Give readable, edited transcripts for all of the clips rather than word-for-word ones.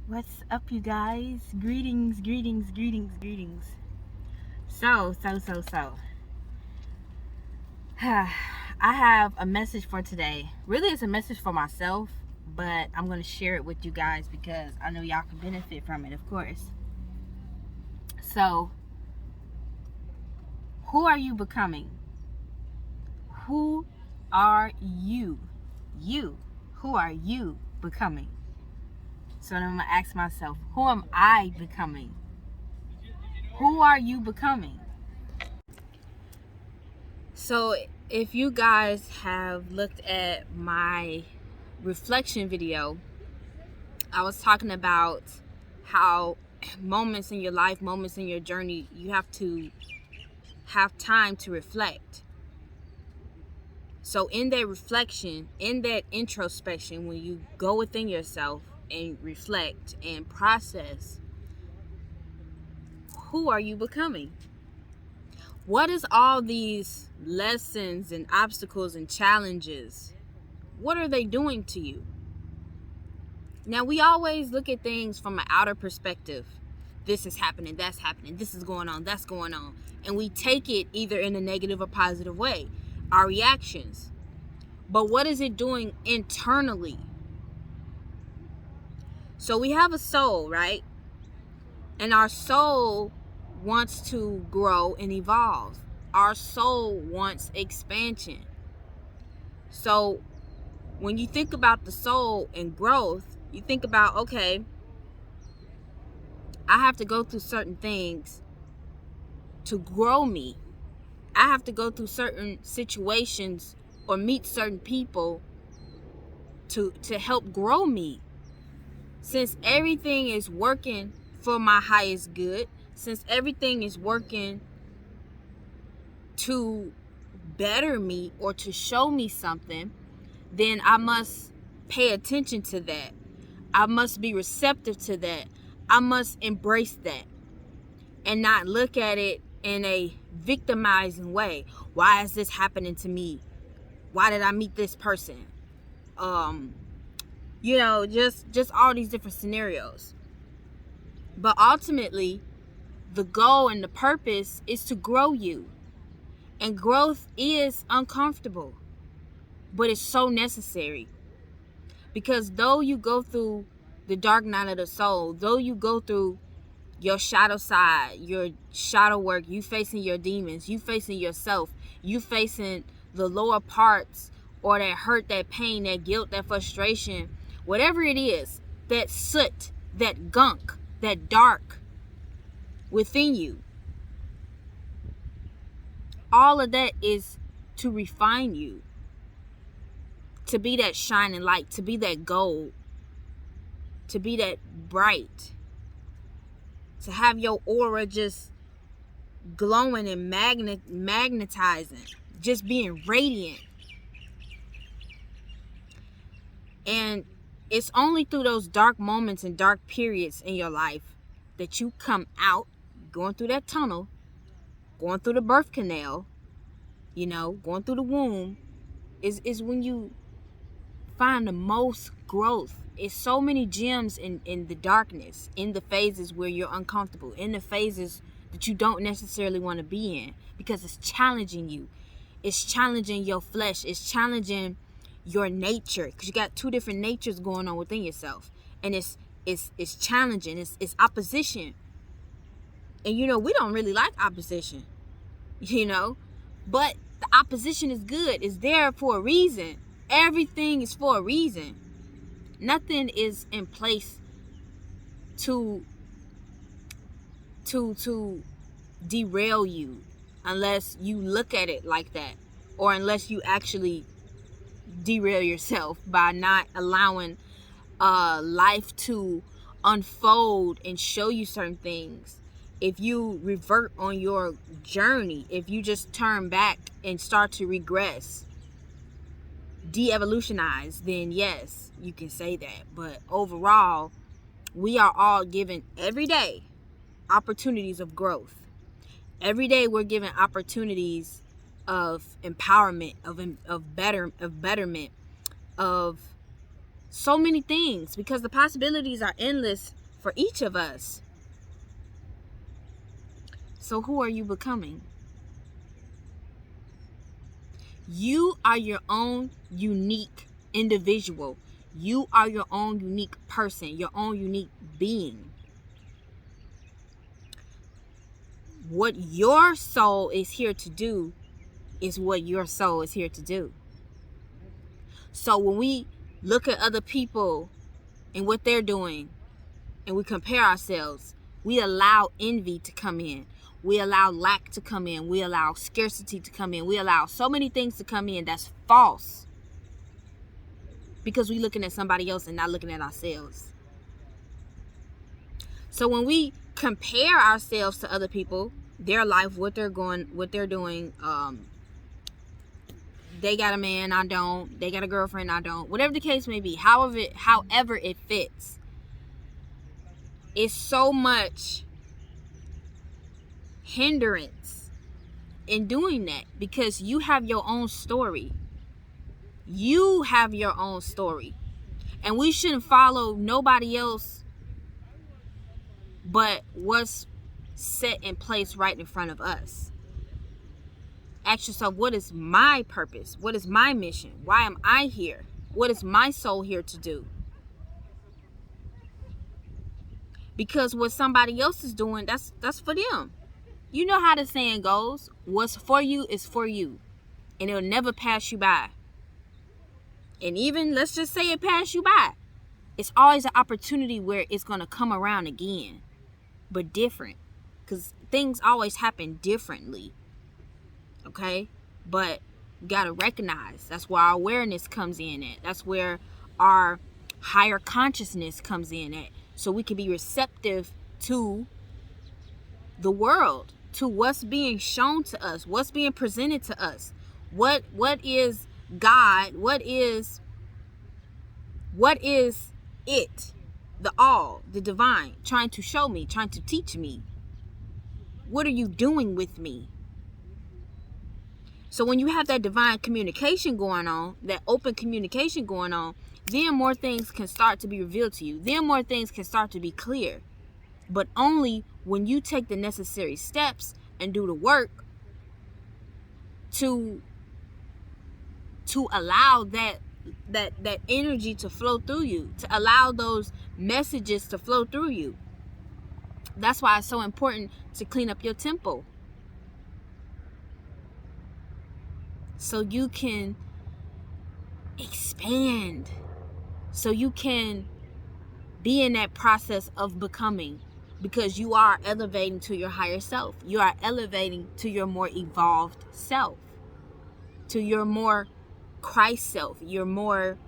What's up, you guys? Greetings, greetings, greetings, greetings. So. I have a message for today. Really, it's a message for myself, but I'm going to share it with you guys because I know y'all can benefit from it, of course. So, who are you becoming? Who are you? Who are you becoming? So then I'm going to ask myself, who am I becoming? Who are you becoming? So if you guys have looked at my reflection video, I was talking about how moments in your life, moments in your journey, you have to have time to reflect. So in that reflection, in that introspection, when you go within yourself and reflect and process, who are you becoming? What is all these lessons and obstacles and challenges? What are they doing to you? Now, we always look at things from an outer perspective. This is happening, that's happening, this is going on, that's going on. And we take it either in a negative or positive way, our reactions. But what is it doing internally? So we have a soul, right? And our soul wants to grow and evolve. Our soul wants expansion. So when you think about the soul and growth, you think about, okay, I have to go through certain things to grow me. I have to go through certain situations or meet certain people to help grow me. Since everything is working for my highest good, since everything is working to better me or to show me something, then I must pay attention to that. I must be receptive to that. I must embrace that and not look at it in a victimizing way. Why is this happening to me? Why did I meet this person? Just all these different scenarios. But ultimately, the goal and the purpose is to grow you. And growth is uncomfortable, but it's so necessary. Because though you go through the dark night of the soul, though you go through your shadow side, your shadow work, you facing your demons, you facing yourself, you facing the lower parts or that hurt, that pain, that guilt, that frustration, whatever it is, that soot, that gunk, that dark within you. All of that is to refine you, to be that shining light, to be that gold, to be that bright, to have your aura just glowing and magnetizing, just being radiant. And it's only through those dark moments and dark periods in your life that you come out, going through that tunnel, going through the birth canal, going through the womb, is when you find the most growth. It's so many gems in the darkness, in the phases where you're uncomfortable, in the phases that you don't necessarily want to be in, because it's challenging you. It's challenging your flesh. It's challenging your nature, because you got two different natures going on within yourself, and it's challenging. It's opposition, and we don't really like opposition, but the opposition is good. It's there for a reason. Everything is for a reason. Nothing is in place to derail you unless you look at it like that, or unless you actually derail yourself by not allowing life to unfold and show you certain things. If you revert on your journey, if you just turn back and start to regress, de-evolutionize, then yes, you can say that. But overall, we are all given every day opportunities of growth. Every day we're given opportunities of empowerment, of betterment, of so many things, because the possibilities are endless for each of us. So who are you becoming? You are your own unique individual. You are your own unique person, your own unique being. What your soul is here to do is what your soul is here to do. So when we look at other people and what they're doing and we compare ourselves, we allow envy to come in. We allow lack to come in. We allow scarcity to come in. We allow so many things to come in that's false. Because we're looking at somebody else and not looking at ourselves. So when we compare ourselves to other people, their life, what they're doing, they got a man, I don't. They got a girlfriend, I don't. Whatever the case may be, however it fits. It's so much hindrance in doing that because you have your own story. You have your own story. And we shouldn't follow nobody else but what's set in place right in front of us. Ask yourself, what is my purpose? What is my mission? Why am I here? What is my soul here to do? Because what somebody else is doing, that's for them. You know how the saying goes, what's for you is for you. And it'll never pass you by. And even, let's just say it passed you by. It's always an opportunity where it's going to come around again. But different. Because things always happen differently. Okay? But you got to recognize. That's where our awareness comes in at. That's where our higher consciousness comes in at. So we can be receptive to the world. To what's being shown to us. What's being presented to us. What is God? What is it? The all, the divine, trying to show me, trying to teach me. What are you doing with me? So when you have that divine communication going on, that open communication going on, then more things can start to be revealed to you. Then more things can start to be clear. But only when you take the necessary steps and do the work to allow that energy to flow through you, to allow those messages to flow through you. That's why it's so important to clean up your temple. So you can expand. So you can be in that process of becoming. Because you are elevating to your higher self. You are elevating to your more evolved self. To your more Christ self. Your more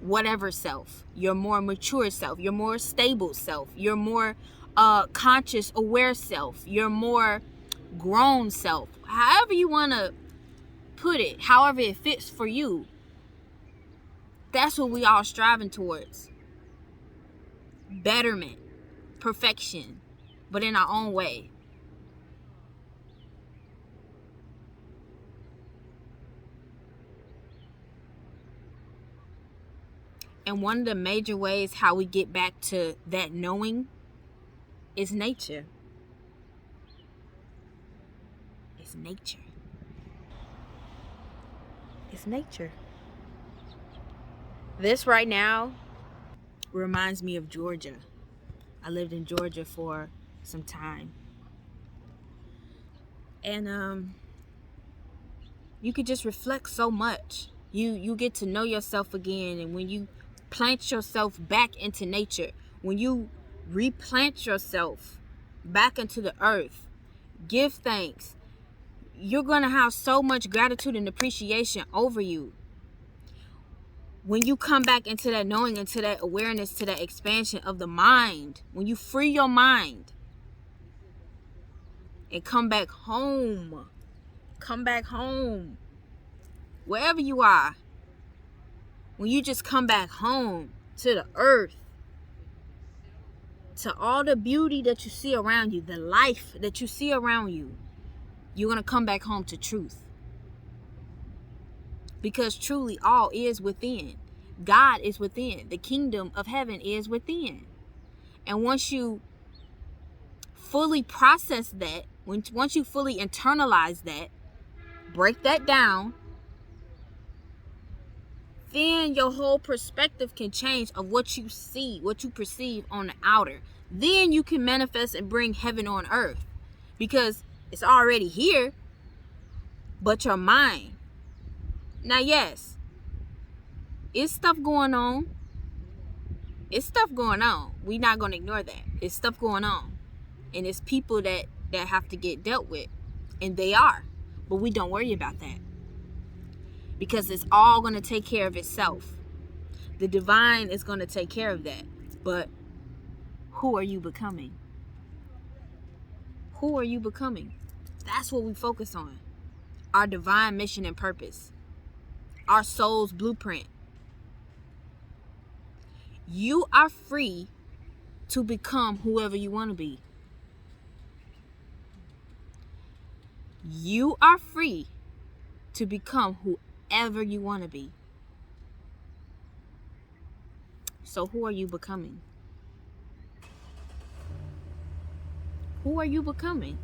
whatever self. Your more mature self. Your more stable self. Your more conscious, aware self. Your more grown self. However you want to put it. However it fits for you. That's what we all striving towards. Betterment. Perfection, but in our own way. And one of the major ways how we get back to that knowing is nature. It's nature. It's nature. This right now reminds me of Georgia. I lived in Georgia for some time. And you could just reflect so much. You get to know yourself again. And when you plant yourself back into nature, when you replant yourself back into the earth, give thanks, you're going to have so much gratitude and appreciation over you. When you come back into that knowing, into that awareness, to that expansion of the mind, when you free your mind and come back home, wherever you are, when you just come back home to the earth, to all the beauty that you see around you, the life that you see around you, you're going to come back home to truth. Because truly all is within. God is within. The kingdom of heaven is within. And once you fully process that, once you fully internalize that, break that down, then your whole perspective can change of what you see, what you perceive on the outer. Then you can manifest and bring heaven on earth, because it's already here, but your mind. Now, yes, it's stuff going on. It's stuff going on. We're not going to ignore that. It's stuff going on. And it's people that have to get dealt with. And they are. But we don't worry about that, because it's all going to take care of itself. The divine is going to take care of that. But who are you becoming? Who are you becoming? That's what we focus on. Our divine mission and purpose. Our soul's blueprint. You are free to become whoever you want to be. You are free to become whoever you want to be. So who are you becoming? Who are you becoming?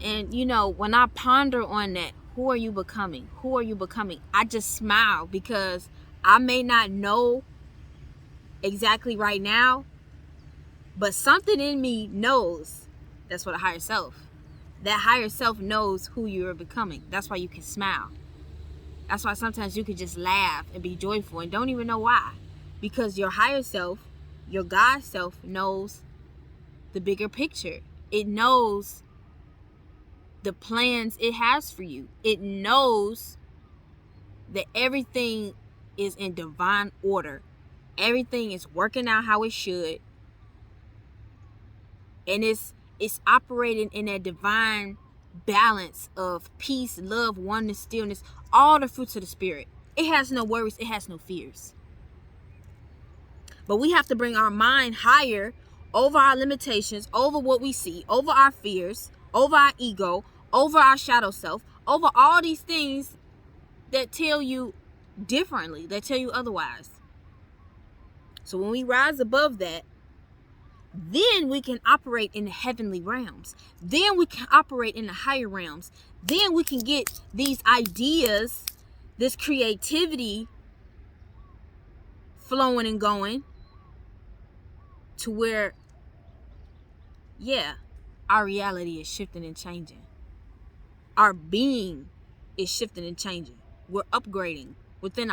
And when I ponder on that, who are you becoming? Who are you becoming? I just smile, because I may not know exactly right now, but something in me knows. That's what a higher self. That higher self knows who you're becoming. That's why you can smile. That's why sometimes you can just laugh and be joyful and don't even know why. Because your higher self, your God self, knows the bigger picture. It knows the plans it has for you. It knows that everything is in divine order. Everything is working out how it should. And it's operating in that divine balance of peace, love, oneness, stillness, all the fruits of the spirit. It has no worries. It has no fears. But we have to bring our mind higher over our limitations, over what we see, over our fears, over our ego, over our shadow self, over all these things that tell you differently, that tell you otherwise. So when we rise above that, then we can operate in the heavenly realms. Then we can operate in the higher realms. Then we can get these ideas, this creativity flowing and going to where, our reality is shifting and changing. Our being is shifting and changing. We're upgrading within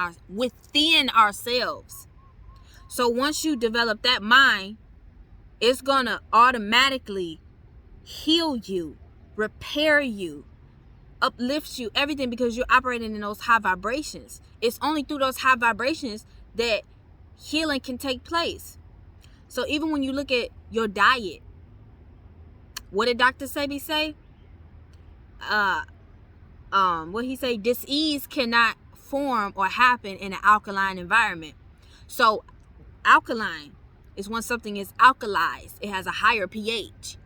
ourselves. So once you develop that mind, it's gonna automatically heal you, repair you, uplift you, everything, because you're operating in those high vibrations. It's only through those high vibrations that healing can take place. So even when you look at your diet, what did Dr. Sebi say? What he say? Disease cannot form or happen in an alkaline environment. So alkaline is when something is alkalized. It has a higher pH.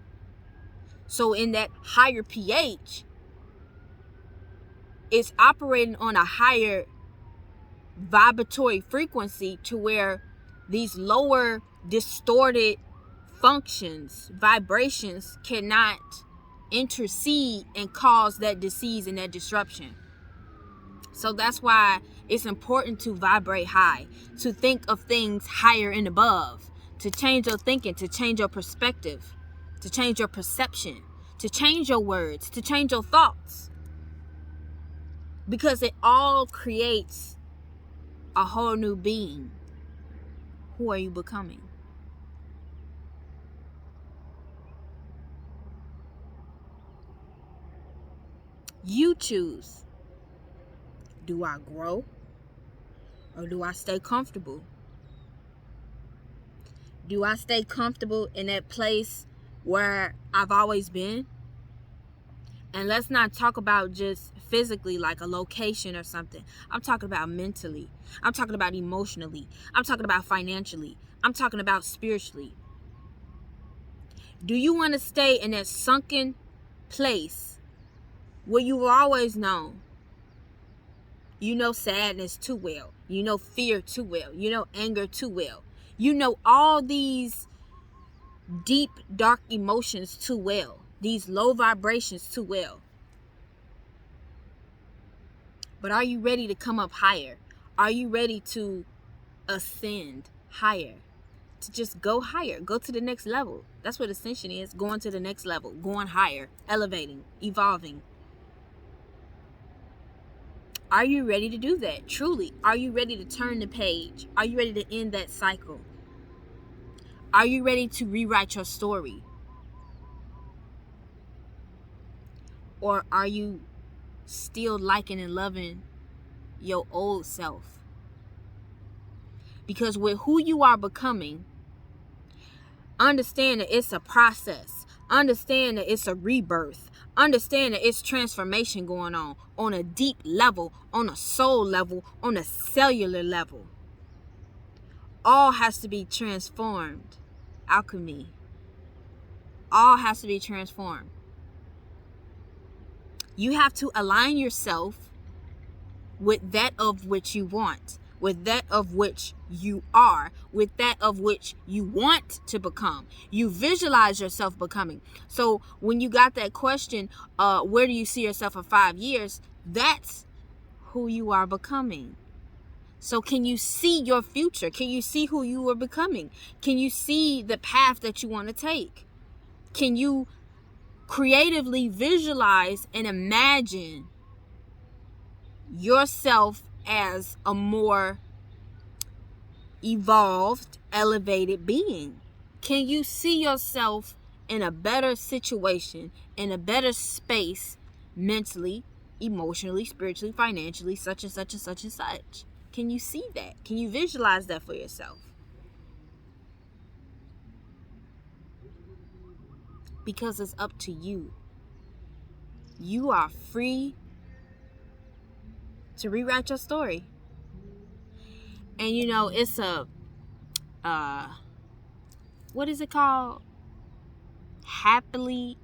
So in that higher pH, it's operating on a higher vibratory frequency to where these lower distorted functions, vibrations cannot intercede and cause that disease and that disruption. So that's why it's important to vibrate high, to think of things higher and above, to change your thinking, to change your perspective, to change your perception, to change your words, to change your thoughts. Because it all creates a whole new being. Who are you becoming? You choose. Do I grow or do I stay comfortable? Do I stay comfortable in that place where I've always been? And let's not talk about just physically, like a location or something. I'm talking about mentally. I'm talking about emotionally. I'm talking about financially. I'm talking about spiritually. Do you want to stay in that sunken place where you've always known? You know sadness too well. You know fear too well. You know anger too well. You know all these deep, dark emotions too well. These low vibrations too well. But are you ready to come up higher? Are you ready to ascend higher? To just go higher, go to the next level. That's what ascension is, going to the next level, going higher, elevating, evolving. Are you ready to do that? Truly, are you ready to turn the page? Are you ready to end that cycle? Are you ready to rewrite your story? Or are you still liking and loving your old self? Because with who you are becoming, understand that it's a process. Understand that it's a rebirth. Understand that it's transformation going on a deep level, on a soul level, on a cellular level. All has to be transformed. Alchemy. All has to be transformed. You have to align yourself with that of which you want, with that of which you are, with that of which you want to become. You visualize yourself becoming. So when you got that question, where do you see yourself in 5 years? That's who you are becoming. So can you see your future? Can you see who you are becoming? Can you see the path that you want to take? Can you creatively visualize and imagine yourself as a more evolved, elevated being? Can you see yourself in a better situation, in a better space, mentally, emotionally, spiritually, financially, such and such and such and such? Can you see that? Can you visualize that for yourself? Because it's up to you. You are free to rewrite your story. And you know, it's a what is it called? Happily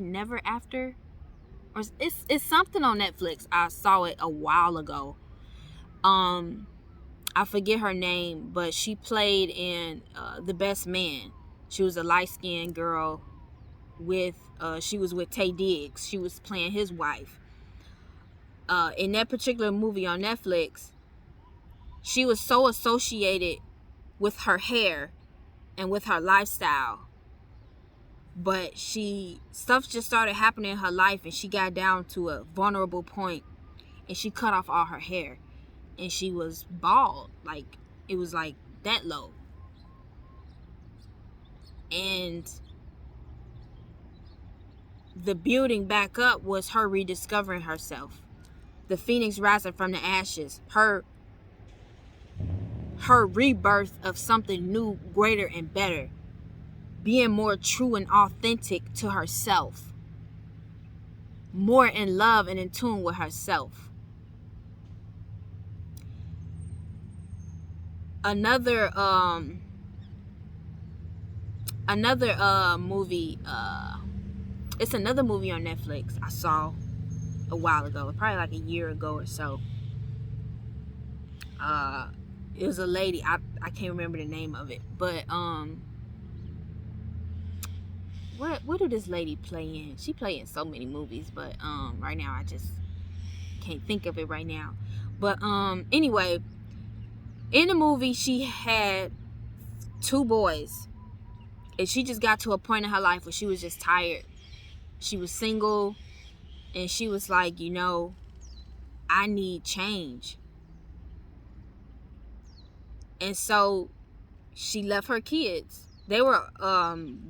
never after, or it's something on Netflix. I saw it a while ago. I forget her name, but she played in The Best Man. She was a light-skinned girl with she was with Taye Diggs. She was playing his wife. In that particular movie on Netflix, she was so associated with her hair and with her lifestyle, but stuff just started happening in her life, and she got down to a vulnerable point, and she cut off all her hair, and she was bald. Like, it was like that low. And the building back up was her rediscovering herself, the phoenix rising from the ashes, her rebirth of something new, greater, and better, being more true and authentic to herself, more in love and in tune with herself. Another movie, it's another movie on Netflix I saw a while ago, probably like a year ago or so. It was a lady, I can't remember the name of it, but what do this lady play in? She play in so many movies, but right now I just can't think of it right now. But anyway, in the movie she had 2 boys, and she just got to a point in her life where she was just tired. She was single, and she was like, you know, I need change. And so she left her kids. They were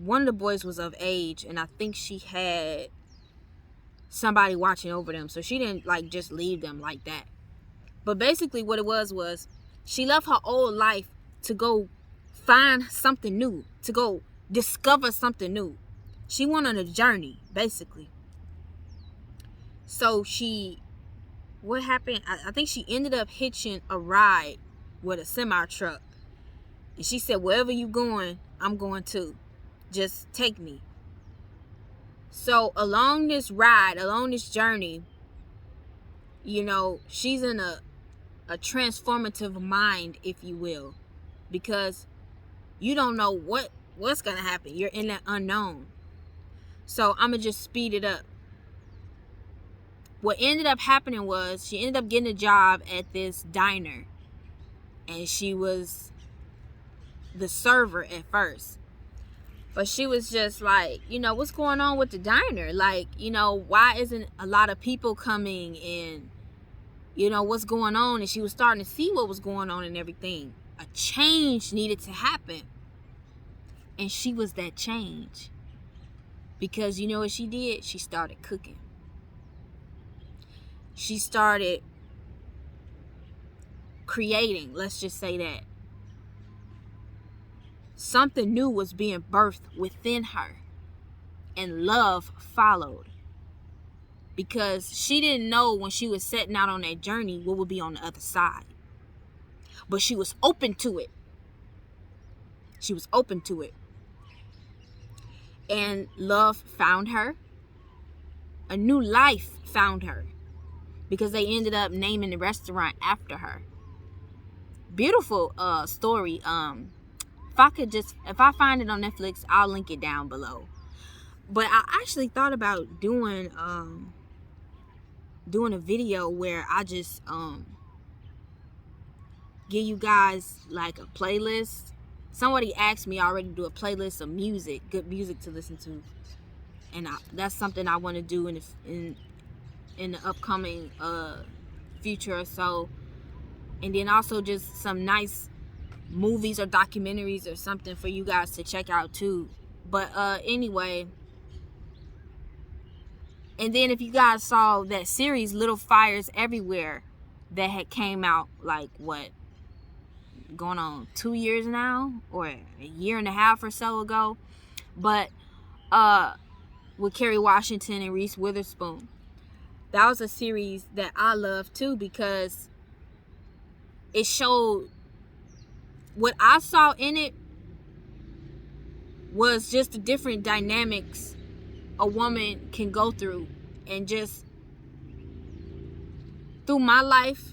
one of the boys was of age, and I think she had somebody watching over them, so she didn't like just leave them like that. But basically what it was she left her old life to go find something new, to go discover something new. She went on a journey, basically. So what happened, I think she ended up hitching a ride with a semi truck, and she said, wherever you going, I'm going too. Just take me. So along this ride, along this journey, you know, she's in a transformative mind, if you will. because you don't know what's gonna happen. You're in that unknown. So I'm gonna just speed it up. What ended up happening was she ended up getting a job at this diner, and she was the server at first. But she was just like, what's going on with the diner? Like, why isn't a lot of people coming in? What's going on? And she was starting to see what was going on and everything. A change needed to happen. And she was that change. Because you know what she did? She started cooking. She started creating, let's just say that. Something new was being birthed within her, and love followed, because she didn't know when she was setting out on that journey what would be on the other side, but she was open to it. She was open to it, and love found her. A new life found her, because they ended up naming the restaurant after her. Beautiful story. If I find it on Netflix, I'll link it down below. But I actually thought about doing a video where I just give you guys like a playlist. Somebody asked me already to do a playlist of music, good music to listen to, and that's something I want to do in the upcoming future or so. And then also just some nice movies or documentaries or something for you guys to check out too. But anyway, and then if you guys saw that series Little Fires Everywhere that had came out like going on 2 years now, or a year and a half or so ago, but with Kerry Washington and Reese Witherspoon, that was a series that I loved too, because it showed what I saw in it was just the different dynamics a woman can go through. And just through my life,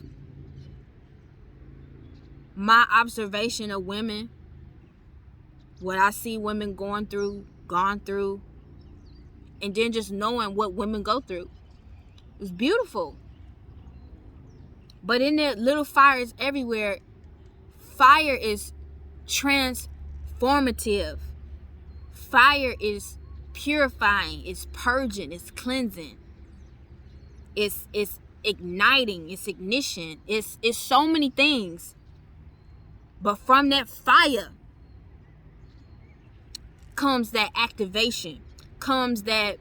my observation of women, what I see women gone through, and then just knowing what women go through. It's beautiful. But in there, Little Fires Everywhere, fire is transformative. Fire is purifying, it's purging, it's cleansing, it's igniting, it's ignition, it's so many things. But from that fire comes that activation, comes that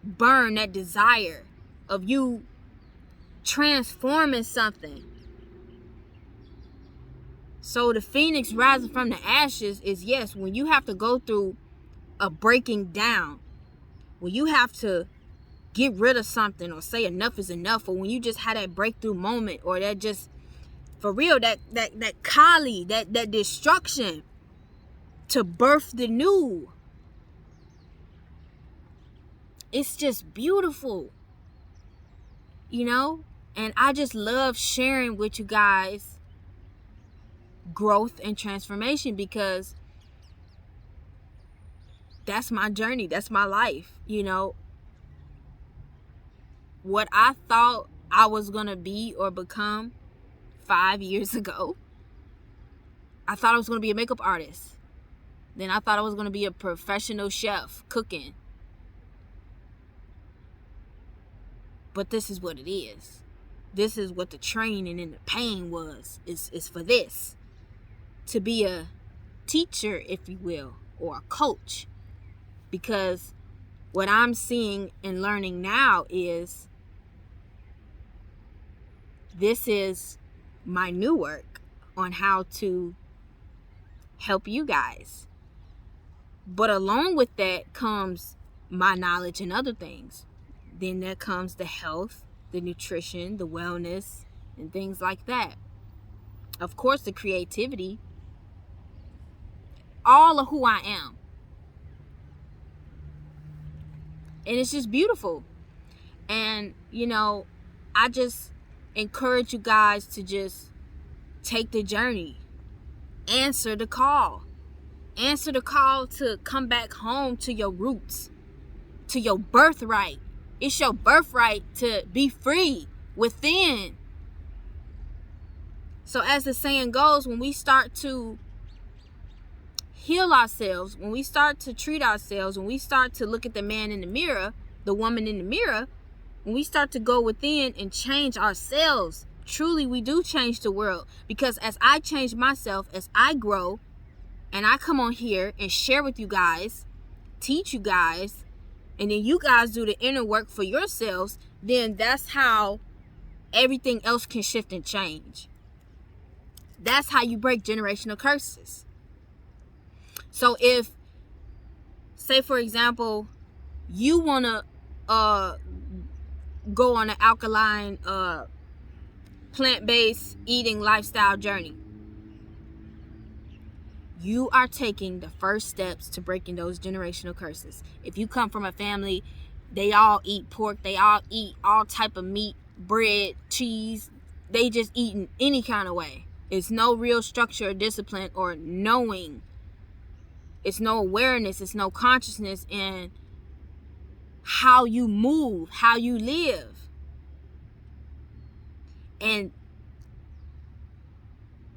burn, that desire of you transforming something. So the phoenix rising from the ashes is, yes, when you have to go through a breaking down, when you have to get rid of something or say enough is enough, or when you just had that breakthrough moment, or that just for real, that Kali, that destruction to birth the new. It's just beautiful, and I just love sharing with you guys growth and transformation, because that's my journey, that's my life. What I thought I was gonna be or become 5 years ago, I thought I was gonna be a makeup artist. Then I thought I was gonna be a professional chef cooking. But this is what it is. This is what the training and the pain was. Is for this. To be a teacher, if you will, or a coach. Because what I'm seeing and learning now is this is my new work on how to help you guys. But along with that comes my knowledge and other things. Then there comes the health, the nutrition, the wellness, and things like that. Of course, the creativity. All of who I am. And it's just beautiful. And, I just encourage you guys to just take the journey. Answer the call. Answer the call to come back home to your roots, to your birthright. It's your birthright to be free within. So as the saying goes, when we start to heal ourselves, when we start to treat ourselves, when we start to look at the man in the mirror, the woman in the mirror, when we start to go within and change ourselves, truly we do change the world. Because as I change myself, as I grow, and I come on here and share with you guys, teach you guys, and then you guys do the inner work for yourselves, then that's how everything else can shift and change. That's how you break generational curses. So if, say for example, you want to go on an alkaline plant-based eating lifestyle journey, you are taking the first steps to breaking those generational curses. If you come from a family, they all eat pork, they all eat all type of meat, bread, cheese, they just eat in any kind of way. It's no real structure or discipline or knowing. It's no awareness, it's no consciousness in how you move, how you live. And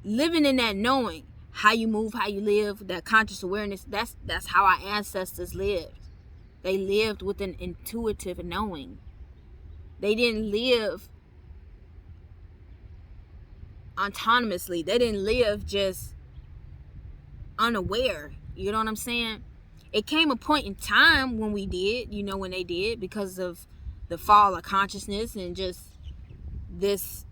living in that knowing, how you move, how you live, that conscious awareness, that's how our ancestors lived. They lived with an intuitive knowing. They didn't live autonomously. They didn't live just unaware. You know what I'm saying? It came a point in time when we did, when they did, because of the fall of consciousness and just this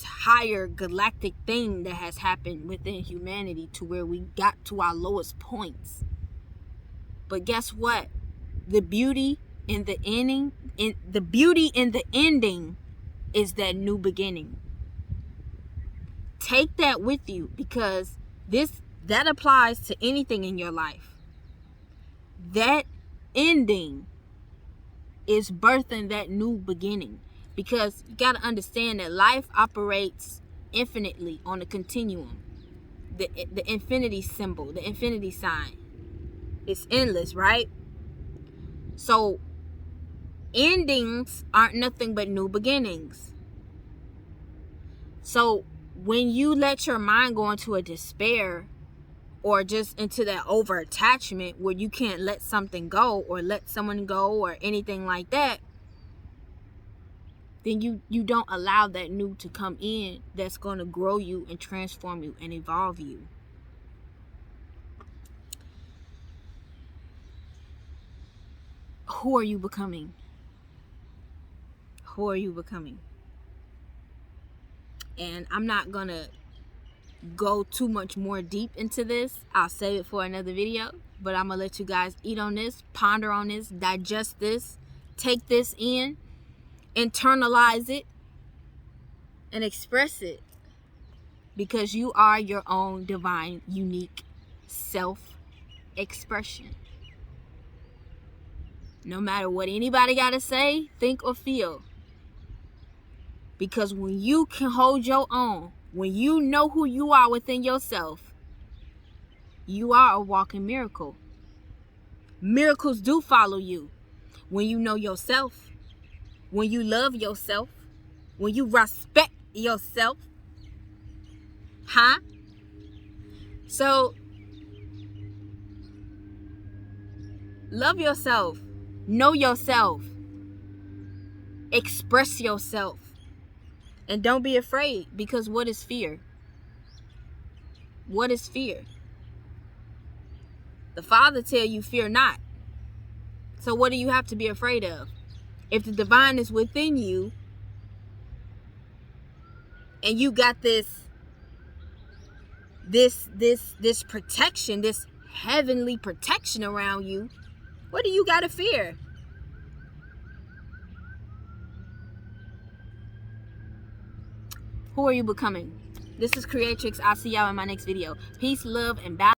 higher galactic thing that has happened within humanity to where we got to our lowest points. But guess what? The beauty in the ending, is that new beginning. Take that with you, because that applies to anything in your life. That ending is birthing that new beginning. Because you got to understand that life operates infinitely on a continuum. The infinity symbol, the infinity sign. It's endless, right? So endings aren't nothing but new beginnings. So when you let your mind go into a despair, or just into that over attachment where you can't let something go or let someone go or anything like that, then you don't allow that new to come in that's going to grow you and transform you and evolve you. Who are you becoming? Who are you becoming? And I'm not going to go too much more deep into this. I'll save it for another video. But I'm going to let you guys eat on this, ponder on this, digest this, take this in, internalize it, and express it, because you are your own divine, unique self-expression. No matter what anybody got to say, think, or feel, because when you can hold your own, when you know who you are within yourself, you are a walking miracle. Miracles do follow you when you know yourself, when you love yourself, when you respect yourself. So love yourself, know yourself, express yourself, and don't be afraid, because what is fear? What is fear? The Father tell you, fear not. So what do you have to be afraid of? If the divine is within you, and you got this protection, this heavenly protection around you, what do you got to fear? Who are you becoming? This is Creatrix. I'll see y'all in my next video. Peace, love, and balance.